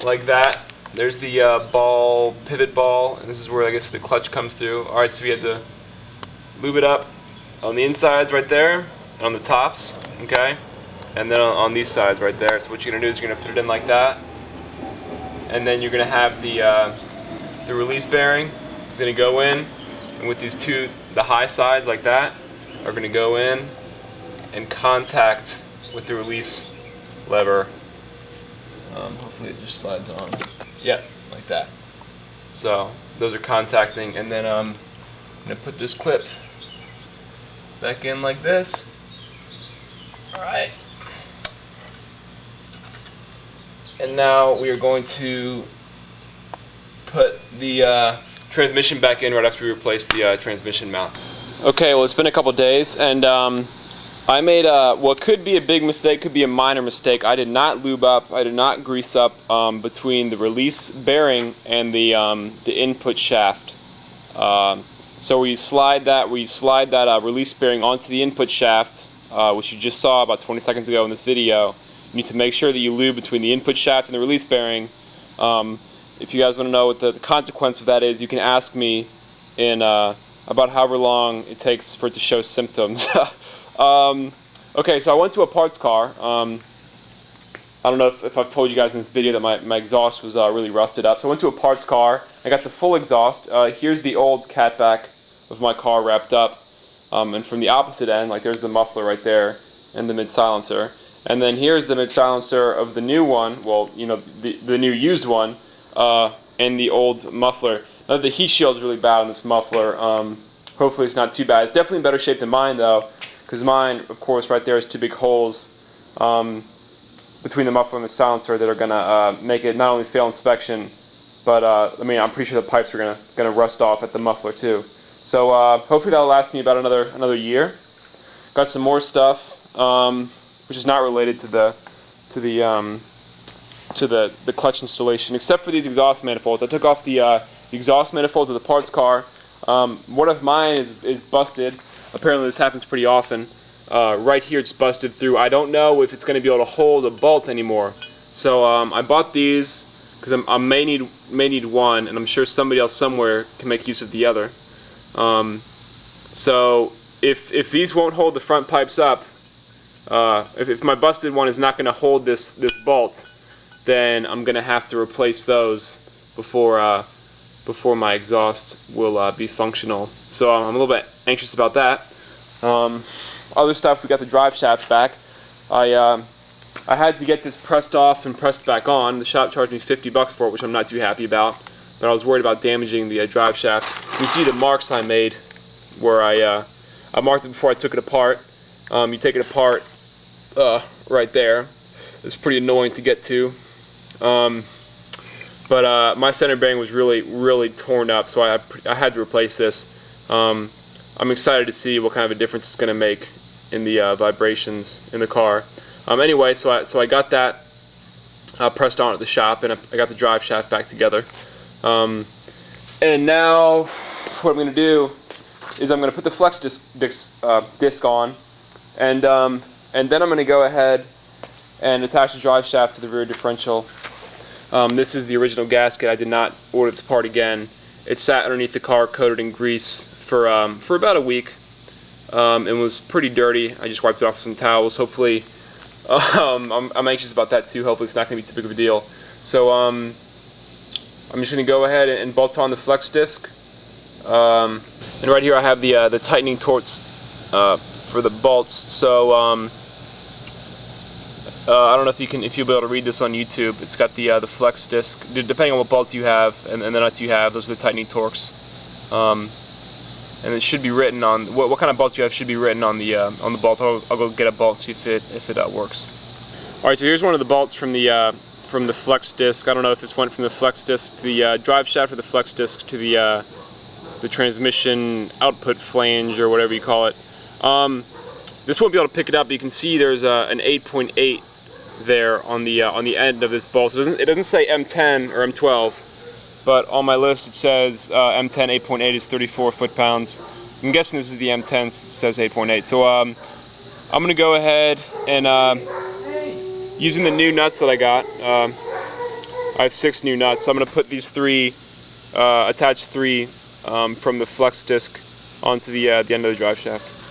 like that. There's the ball, pivot ball, and this is where I guess the clutch comes through. Alright, so we had to lube it up on the insides right there, and on the tops, okay? And then on these sides right there. So what you're gonna do is you're gonna put it in like that, and then you're gonna have the release bearing. It's gonna go in, and with these two, the high sides like that, are gonna go in and contact with the release lever. Hopefully it just slides on. Yeah, like that. So those are contacting, and then I'm gonna put this clip back in like this. All right. And now we are going to put the transmission back in right after we replace the transmission mounts. Okay, well it's been a couple days, and I made what could be a big mistake, could be a minor mistake. I did not lube up, I did not grease up between the release bearing and the input shaft. So we slide that release bearing onto the input shaft, which you just saw about 20 seconds ago in this video. You need to make sure that you lube between the input shaft and the release bearing. If you guys want to know what the consequence of that is, you can ask me in about however long it takes for it to show symptoms. Okay, so I went to a parts car. I don't know if I've told you guys in this video that my exhaust was really rusted up. So I went to a parts car. I got the full exhaust. Here's the old catback of my car wrapped up. And from the opposite end, like there's the muffler right there and the mid silencer. And then here's the mid silencer of the new one. Well, you know, the new used one, and the old muffler. Now the heat shield's really bad on this muffler. Hopefully it's not too bad. It's definitely in better shape than mine though, because mine, of course, right there is two big holes between the muffler and the silencer that are gonna make it not only fail inspection, but I mean, I'm pretty sure the pipes are gonna rust off at the muffler too. So hopefully that'll last me about another year. Got some more stuff, which is not related to the clutch installation, except for these exhaust manifolds. I took off the exhaust manifolds of the parts car. One of mine is busted. Apparently this happens pretty often. Right here it's busted through. I don't know if it's going to be able to hold a bolt anymore. So I bought these because I may need one, and I'm sure somebody else somewhere can make use of the other. So if these won't hold the front pipes up, if my busted one is not going to hold this bolt, then I'm going to have to replace those before my exhaust will be functional. So I'm a little bit anxious about that. Other stuff, we got the drive shaft back. I had to get this pressed off and pressed back on. The shop charged me $50 for it, which I'm not too happy about. But I was worried about damaging the drive shaft. You see the marks I made where I marked it before I took it apart. You take it apart right there. It's pretty annoying to get to. But my center bearing was really torn up, so I had to replace this. I'm excited to see what kind of a difference it's going to make in the vibrations in the car. Anyway, so I got that pressed on at the shop, and I got the drive shaft back together. And now what I'm going to do is I'm going to put the flex disc on, and then I'm going to go ahead and attach the drive shaft to the rear differential. This is the original gasket. I did not order this part again. It sat underneath the car coated in grease for about a week. It was pretty dirty. I just wiped it off with some towels. Hopefully, I'm anxious about that too. Hopefully it's not going to be too big of a deal. So I'm just going to go ahead and bolt on the flex disc. And right here I have the tightening torques for the bolts. So I don't know if you'll be able to read this on YouTube. It's got the flex disc, depending on what bolts you have and the nuts you have. Those are the tightening torques. And it should be written on what kind of bolt you have. Should be written on the bolt. I'll go get a bolt, see if it works. All right, so here's one of the bolts from the flex disc. I don't know if this went from the flex disc to the drive shaft or the flex disc to the transmission output flange or whatever you call it. This won't be able to pick it up, but you can see there's an 8.8 there on the end of this bolt. So it doesn't say M10 or M12, but on my list it says M10 8.8 is 34 foot-pounds. I'm guessing this is the M10 since it says 8.8. So I'm going to go ahead and using the new nuts that I got, I have 6 new nuts. So I'm going to put these 3, attach 3 from the flex disc onto the end of the drive shaft.